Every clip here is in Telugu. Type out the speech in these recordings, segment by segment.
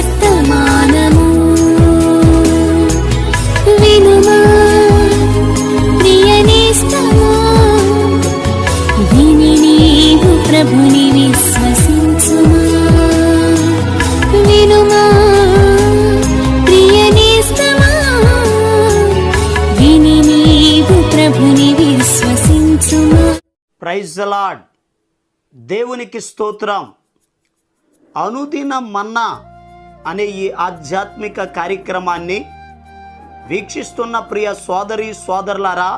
వర్తమానము వినుమా ప్రియ నేస్తమా, విని నీవు ప్రభుని విశ్వసించుమా. వినుమా ప్రియ నేస్తమా, విని నీవు ప్రభుని విశ్వసించుమా. Praise the lord. దేవునికి స్తోత్రం. అనుదిన మన్నా అనే ఈ ఆధ్యాత్మిక కార్యక్రమాన్ని వీక్షిస్తున్న ప్రియ సోదరి సోదరులారా,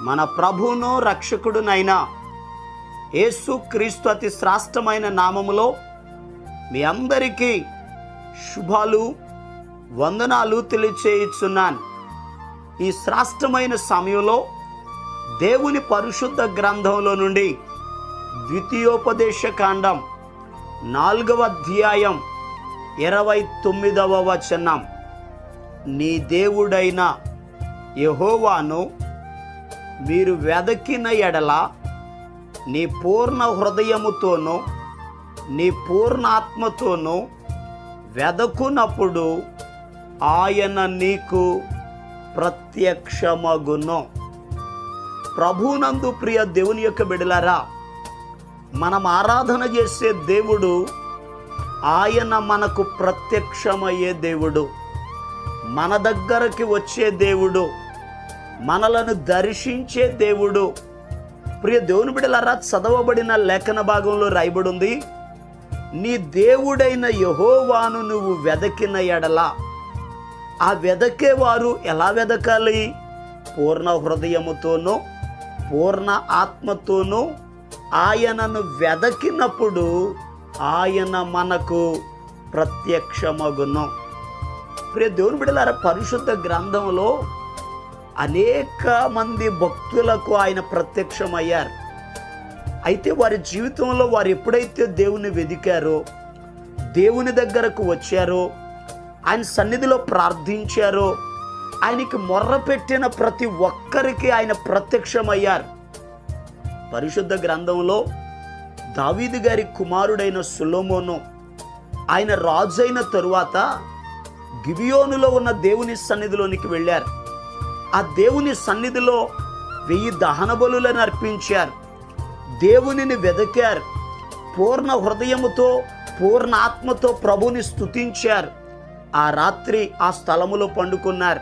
మన ప్రభువును రక్షకుడునైన యేసు క్రీస్తు అతి శ్రేష్టమైన నామములో మీ అందరికీ శుభాలు వందనాలు తెలియచేయుచున్నాను. ఈ శ్రేష్టమైన సమయంలో దేవుని పరిశుద్ధ గ్రంథంలో నుండి ద్వితీయోపదేశ కాండం 4వ అధ్యాయం 29వ వచనం, నీ దేవుడైన యెహోవాను మీరు వెదకిన ఎడల నీ పూర్ణ హృదయముతోనూ నీ పూర్ణ ఆత్మతోనూ వెదకునప్పుడు ఆయన నీకు ప్రత్యక్షమగును. ప్రభునందు ప్రియ దేవుని యొక్క బిడ్డలారా, మనం ఆరాధన చేసే దేవుడు ఆయన మనకు ప్రత్యక్షమయ్యే దేవుడు, మన దగ్గరికి వచ్చే దేవుడు, మనలను దర్శించే దేవుడు. ప్రియ దేవుని బిడ్డలారా, చదవబడిన లేఖన భాగంలో రాయబడి ఉంది, నీ దేవుడైన యెహోవాను నువ్వు వెదకిన ఎడల. ఆ వెదకేవారు ఎలా వెదకాలి? పూర్ణ హృదయముతోనూ పూర్ణ ఆత్మతోనూ ఆయనను వెదకినప్పుడు ఆయన మనకు ప్రత్యక్షమగును. ప్రియ దేవుని బిడ్డలారా, పరిశుద్ధ గ్రంథంలో అనేక మంది భక్తులకు ఆయన ప్రత్యక్షమయ్యారు. అయితే వారి జీవితంలో వారు ఎప్పుడైతే దేవుని వెదికారో, దేవుని దగ్గరకు వచ్చారో, ఆయన సన్నిధిలో ప్రార్థించారో, ఆయనకి మొర్ర పెట్టిన ప్రతి ఒక్కరికి ఆయన ప్రత్యక్షమయ్యారు. పరిశుద్ధ గ్రంథంలో దావీదు గారి కుమారుడైన సొలొమోను ఆయన రాజైన తరువాత గిబియోనులో ఉన్న దేవుని సన్నిధిలోనికి వెళ్ళారు. ఆ దేవుని సన్నిధిలో 1000 దహన బలులను అర్పించారు. దేవునిని వెదకారు. పూర్ణ హృదయముతో పూర్ణ ఆత్మతో ప్రభుని స్తుతించారు. ఆ రాత్రి ఆ స్థలములో పండుకున్నారు.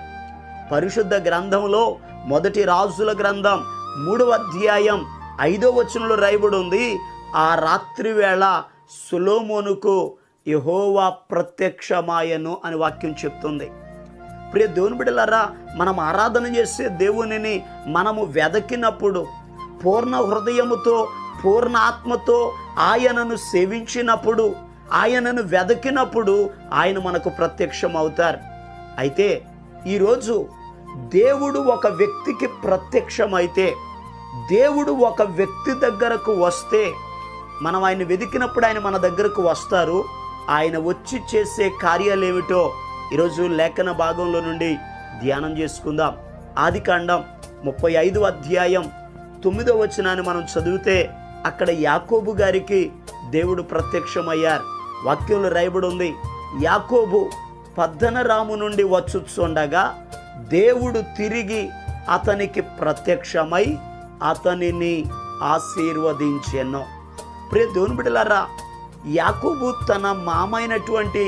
పరిశుద్ధ గ్రంథంలో మొదటి రాజుల గ్రంథం 3వ అధ్యాయం 5వ వచనంలో రాయబడి ఉంది, ఆ రాత్రి వేళ సొలొమోనుకు యెహోవా ప్రత్యక్షమాయను అని వాక్యం చెప్తుంది. ప్రియ దేవుని బిడ్డలారా, మనం ఆరాధన చేసే దేవునిని మనము వెదకినప్పుడు, పూర్ణ హృదయముతో పూర్ణ ఆత్మతో ఆయనను సేవించినప్పుడు, ఆయనను వెదకినప్పుడు ఆయన మనకు ప్రత్యక్షం అవుతారు. అయితే ఈరోజు దేవుడు ఒక వ్యక్తికి ప్రత్యక్షమైతే, దేవుడు ఒక వ్యక్తి దగ్గరకు వస్తే, మనం ఆయన వెతికినప్పుడు ఆయన మన దగ్గరకు వస్తారు. ఆయన వచ్చి చేసే కార్యాలు ఏమిటో ఈరోజు లేఖన భాగంలో నుండి ధ్యానం చేసుకుందాం. ఆదికాండం 35వ అధ్యాయం 9వ వచనాన్ని మనం చదివితే అక్కడ యాకోబు గారికి దేవుడు ప్రత్యక్షమయ్యారు. వాక్యంలో రాయబడి ఉంది, యాకోబు పద్దనరాము నుండి వచ్చుచుండగా దేవుడు తిరిగి అతనికి ప్రత్యక్షమై అతనిని ఆశీర్వదించెను. ప్రియ దేవుని బిడ్డలారా, యాకోబు తన మామైనటువంటి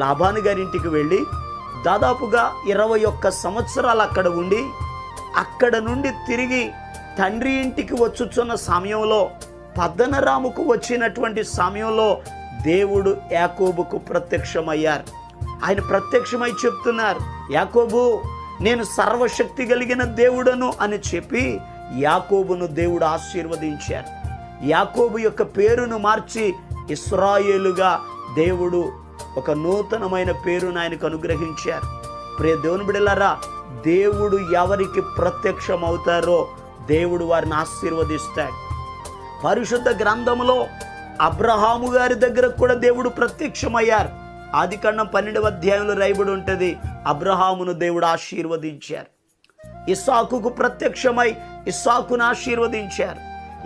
లాబాను గారింటికి వెళ్ళి దాదాపుగా 21 సంవత్సరాలు అక్కడ ఉండి, అక్కడ నుండి తిరిగి తండ్రి ఇంటికి వచ్చుచున్న సమయంలో, పద్దనరాముకు వచ్చినటువంటి సమయంలో దేవుడు యాకోబుకు ప్రత్యక్షమయ్యారు. ఆయన ప్రత్యక్షమై చెప్తున్నారు, యాకోబు నేను సర్వశక్తి కలిగిన దేవుడను అని చెప్పి యాకోబును దేవుడు ఆశీర్వదించారు. యాకోబు యొక్క పేరును మార్చి ఇశ్రాయేలుగా దేవుడు ఒక నూతనమైన పేరును ఆయనకు అనుగ్రహించారు. ప్రియ దేవుని బిడ్డలారా, దేవుడు ఎవరికి ప్రత్యక్షమవుతారో దేవుడు వారిని ఆశీర్వదిస్తాడు. పరిశుద్ధ గ్రంథంలో అబ్రహాము గారి దగ్గర కూడా దేవుడు ప్రత్యక్షమయ్యారు. ఆదికాండం 12వ అధ్యాయంలో రాయబడి ఉంటుంది, అబ్రహామును దేవుడు ఆశీర్వదించారు. ఇస్సాకుకు ప్రత్యక్షమై ఇస్సాకును ఆశీర్వదించారు.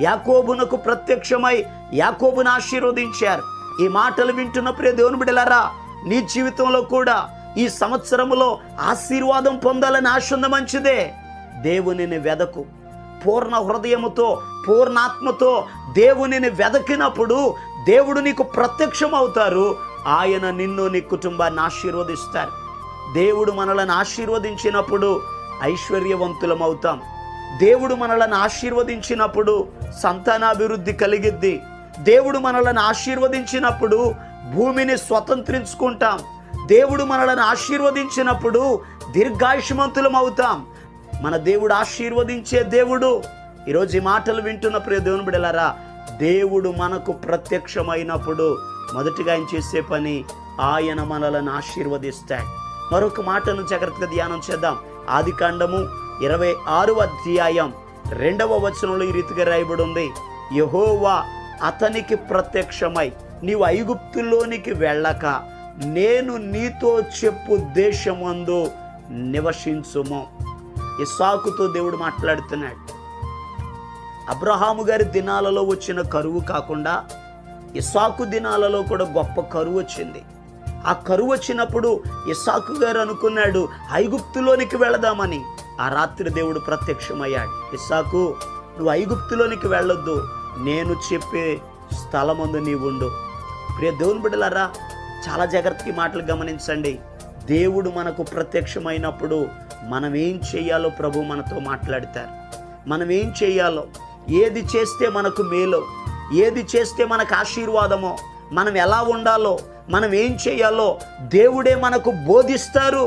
యాకోబునకు ప్రత్యక్షమై యాకోబును ఆశీర్వదించారు. ఈ మాటలు వింటున్న ప్రియ దేవుని బిడ్డలారా, నీ జీవితంలో కూడా ఈ సంవత్సరంలో ఆశీర్వాదం పొందాలని ఆశ ఉంది, మంచిదే. దేవునిని వెదకు. పూర్ణ హృదయముతో పూర్ణాత్మతో దేవునిని వెదకినప్పుడు దేవుడు నీకు ప్రత్యక్షం అవుతారు. ఆయన నిన్ను నీ కుటుంబాన్ని ఆశీర్వదిస్తారు. దేవుడు మనలను ఆశీర్వదించినప్పుడు ఐశ్వర్యవంతులం అవుతాం. దేవుడు మనలను ఆశీర్వదించినప్పుడు సంతానాభివృద్ధి కలిగిద్ది. దేవుడు మనలను ఆశీర్వదించినప్పుడు భూమిని స్వతంత్రించుకుంటాం. దేవుడు మనలను ఆశీర్వదించినప్పుడు దీర్ఘాయుష్మంతులం అవుతాం. మన దేవుడు ఆశీర్వదించే దేవుడు. ఈరోజు ఈ మాటలు వింటున్న ప్రియ దేవుని బిడ్డలారా, దేవుడు మనకు ప్రత్యక్షమైనప్పుడు మొదటిగా ఆయన చేసే పని, ఆయన మనలను ఆశీర్వదిస్తాడు. మరొక మాటను జాగ్రత్తగా ధ్యానం చేద్దాం. ఆదికాండము 26వ అధ్యాయం 2వ వచనంలో ఈ రీతిగా రాయబడి ఉంది, యెహోవా అతనికి ప్రత్యక్షమై, నీవు ఐగుప్తులోనికి వెళ్ళక నేను నీతో చెప్పు దేశమందు నివసించుము. ఇస్సాకుతో దేవుడు మాట్లాడుతున్నాడు. అబ్రహాము గారి దినాలలో వచ్చిన కరువు కాకుండా ఇస్సాకు దినాలలో కూడా గొప్ప కరువు వచ్చింది. ఆ కరువు వచ్చినప్పుడు ఇస్సాకు గారు అనుకున్నాడు ఐగుప్తులోనికి వెళదామని. ఆ రాత్రి దేవుడు ప్రత్యక్షమయ్యాడు. ఇస్సాకు, నువ్వు ఐగుప్తులోనికి వెళ్ళొద్దు, నేను చెప్పే స్థలమందు నీవు ఉండు. ప్రియ దేవుని బిడ్డలారా, చాలా జాగ్రత్తగా మాటలు గమనించండి. దేవుడు మనకు ప్రత్యక్షమైనప్పుడు మనం ఏం చేయాలో ప్రభు మనతో మాట్లాడతారు. మనం ఏం చేయాలో, ఏది చేస్తే మనకు మేలో, ఏది చేస్తే మనకు ఆశీర్వాదమో, మనం ఎలా ఉండాలో, మనం ఏం చేయాలో దేవుడే మనకు బోధిస్తారు.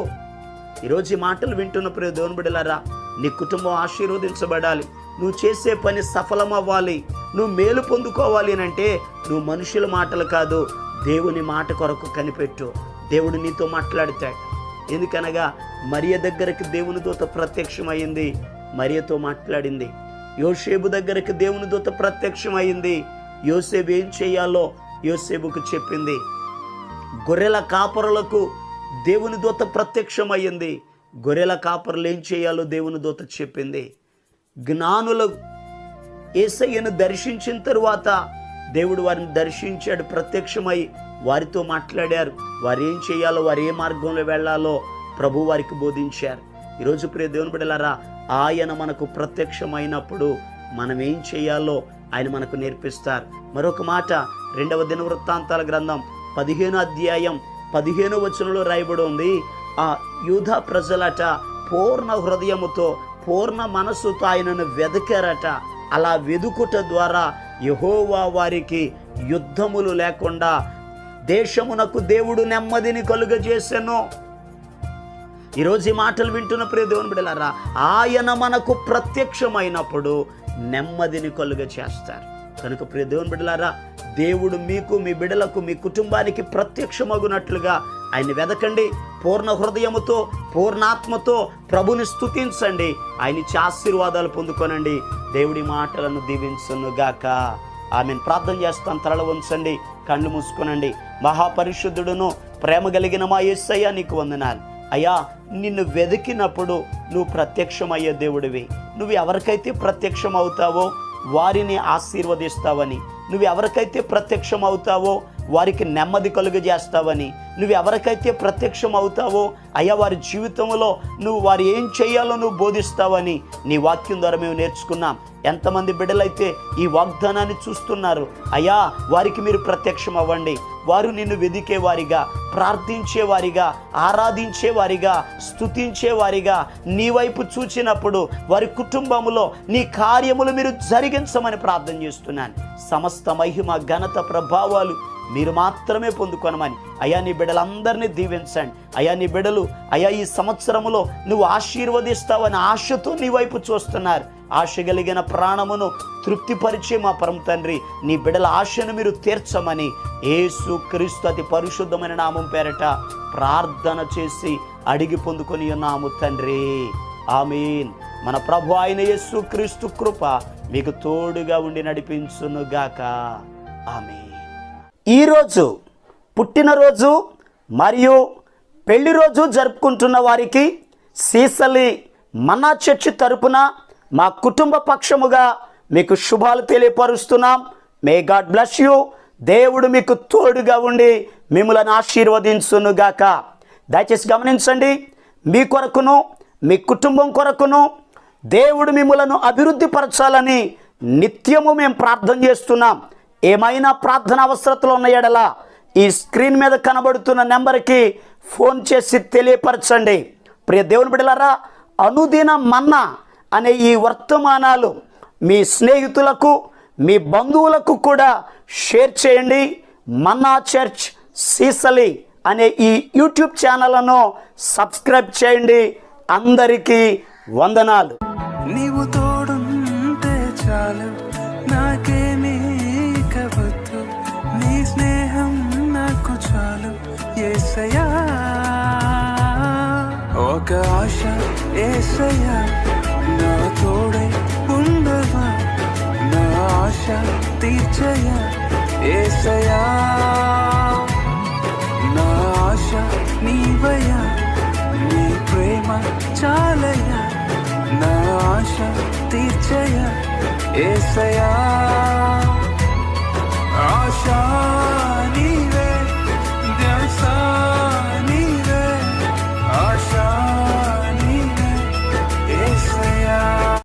ఈరోజు ఈ మాటలు వింటున్న ప్రియ దేవుని బిడ్డలారా, నీ కుటుంబం ఆశీర్వదించబడాలి, నువ్వు చేసే పని సఫలమవ్వాలి, నువ్వు మేలు పొందుకోవాలి అంటే నువ్వు మనుషుల మాటలు కాదు, దేవుని మాట కొరకు కనిపెట్టు. దేవుడు నీతో మాట్లాడతాడు. ఎందుకనగా మరియ దగ్గరికి దేవుని దూత ప్రత్యక్షమైంది, మరియతో మాట్లాడింది. యోసేపు దగ్గరికి దేవుని దూత ప్రత్యక్షమైంది. యోసేపు ఏం చేయాలో యోసేపుకు చెప్పింది. గొర్రెల కాపరులకు దేవుని దూత ప్రత్యక్షమైంది. గొర్రెల కాపరులు ఏం చేయాలో దేవుని దూత చెప్పింది. జ్ఞానులు యేసయ్యను దర్శించిన తరువాత దేవుడు వారిని దర్శించాడు, ప్రత్యక్షమై వారితో మాట్లాడారు. వారు ఏం చేయాలో, వారు ఏ మార్గంలో వెళ్ళాలో ప్రభు వారికి బోధించారు. ఈరోజు ప్రియ దేవుని బిడ్డలారా, ఆయన మనకు ప్రత్యక్షమైనప్పుడు మనం ఏం చేయాలో ఆయన మనకు నేర్పిస్తారు. మరొక మాట 2వ దినవృత్తాంతాల గ్రంథం 15వ అధ్యాయం 15వ వచనంలో రాయబడి ఉంది, ఆ యూదా ప్రజలట పూర్ణ హృదయముతో పూర్ణ మనస్సుతో ఆయనను వెదకారట. అలా వెదుకుట ద్వారా యెహోవా వారికి యుద్ధములు లేకుండా దేశమునకు దేవుడు నెమ్మదిని కలుగజేసెను. ఈరోజు ఈ మాటలు వింటున్న ప్రియ దేవుని బిడ్డలారా, ఆయన మనకు ప్రత్యక్షమైనప్పుడు నెమ్మదిని కలుగ చేస్తారు. కనుక ప్రియ దేవుని బిడ్డలారా, దేవుడు మీకు, మీ బిడ్డలకు, మీ కుటుంబానికి ప్రత్యక్షమగునట్లుగా ఆయన వెదకండి. పూర్ణ హృదయముతో పూర్ణాత్మతో ప్రభుని స్తుతించండి. ఆయన ఇచ్చే ఆశీర్వాదాలు పొందుకొనండి. దేవుడి మాటలను దీవించునుగాక. ఆమెను ప్రార్థన చేస్తాం. తలలు వంచండి, కళ్ళు మూసుకొనండి. మహాపరిశుద్ధుడును ప్రేమ కలిగిన మా యేసయ్యా, నీకు వందనాలు. అయ్యా, నిన్ను వెతికినప్పుడు నువ్వు ప్రత్యక్షమయ్యే దేవుడివి. నువ్వు ఎవరికైతే ప్రత్యక్షం అవుతావో వారిని ఆశీర్వదిస్తావని, నువ్వు ఎవరికైతే ప్రత్యక్షం అవుతావో వారికి నెమ్మది కలుగజేస్తావని, నువ్వు ఎవరికైతే ప్రత్యక్షం అవుతావో అయ్యా వారి జీవితంలో నువ్వు వారు ఏం చేయాలో నువ్వు బోధిస్తావని నీ వాక్యం ద్వారా మేము నేర్చుకున్నాం. ఎంతమంది బిడ్డలైతే ఈ వాగ్దానాన్ని చూస్తున్నారు, అయ్యా వారికి మీరు ప్రత్యక్షం అవ్వండి. వారు నిన్ను వెదికేవారిగా, ప్రార్థించేవారిగా, ఆరాధించేవారిగా, స్తుతించేవారిగా నీ వైపు చూచినప్పుడు వారి కుటుంబంలో నీ కార్యములు మీరు జరిగించమని ప్రార్థన చేస్తున్నాను. సమస్త మహిమ, ఘనత, ప్రభావాలు మీరు మాత్రమే పొందుకొనమని అయ్యా నీ బిడ్డలందరినీ దీవించండి. అయ్యా నీ బిడ్డలు అయ్యా ఈ సంవత్సరములో నువ్వు ఆశీర్వదిస్తావని ఆశతో నీ వైపు చూస్తున్నారు. ఆశ కలిగిన ప్రాణమును తృప్తిపరిచే మా పరమ తండ్రి, నీ బిడ్డల ఆశను మీరు తీర్చమని యేసు క్రీస్తు అతి పరిశుద్ధమైన నామం పేరట ప్రార్థన చేసి అడిగి పొందుకొని ఉన్నాము తండ్రి. ఆమేన్. మన ప్రభు అయిన యేసు క్రీస్తు కృప మీకు తోడుగా ఉండి నడిపించునుగాక. ఆమేన్. ఈరోజు పుట్టినరోజు మరియు పెళ్లి రోజు జరుపుకుంటున్న వారికి సీసలి మన్నా చర్చి తరపున మా కుటుంబ పక్షముగా మీకు శుభాలు తెలియపరుస్తున్నాం. May God bless you. దేవుడు మీకు తోడుగా ఉండి మిమ్మల్ని ఆశీర్వదించునుగాక. దయచేసి గమనించండి, మీ కొరకును మీ కుటుంబం కొరకును దేవుడు మిమ్మలను అభివృద్ధి పరచాలని నిత్యము మేము ప్రార్థన చేస్తున్నాం. ఏమైనా ప్రార్థన అవసరతలు ఉన్న యెడల ఈ స్క్రీన్ మీద కనబడుతున్న నెంబర్కి ఫోన్ చేసి తెలియపరచండి. ప్రియ దేవుని బిడ్డలారా, అనుదిన మన్నా అనే ఈ వర్తమానాలు మీ స్నేహితులకు మీ బంధువులకు కూడా షేర్ చేయండి. మన్నా చర్చ్ సీసలి అనే ఈ యూట్యూబ్ ఛానల్ను సబ్స్క్రైబ్ చేయండి. అందరికీ వందనాలు. నీవు తోడుంటే చాలు, నాకేమీ కవద్దు, నీ స్నేహం నాకు చాలు యేసయ్యా. ఒక ఆశ యేసయ్యా, నా తోడై ఉండవా, నా ఆశ తీర్చయ్యా యేసయ్యా. నా ఆశ నీవయ్యా, నీ ప్రేమ చాలయ్యా, నా ఆశ తీర్చయ్యా యేసయ్యా. ఆశ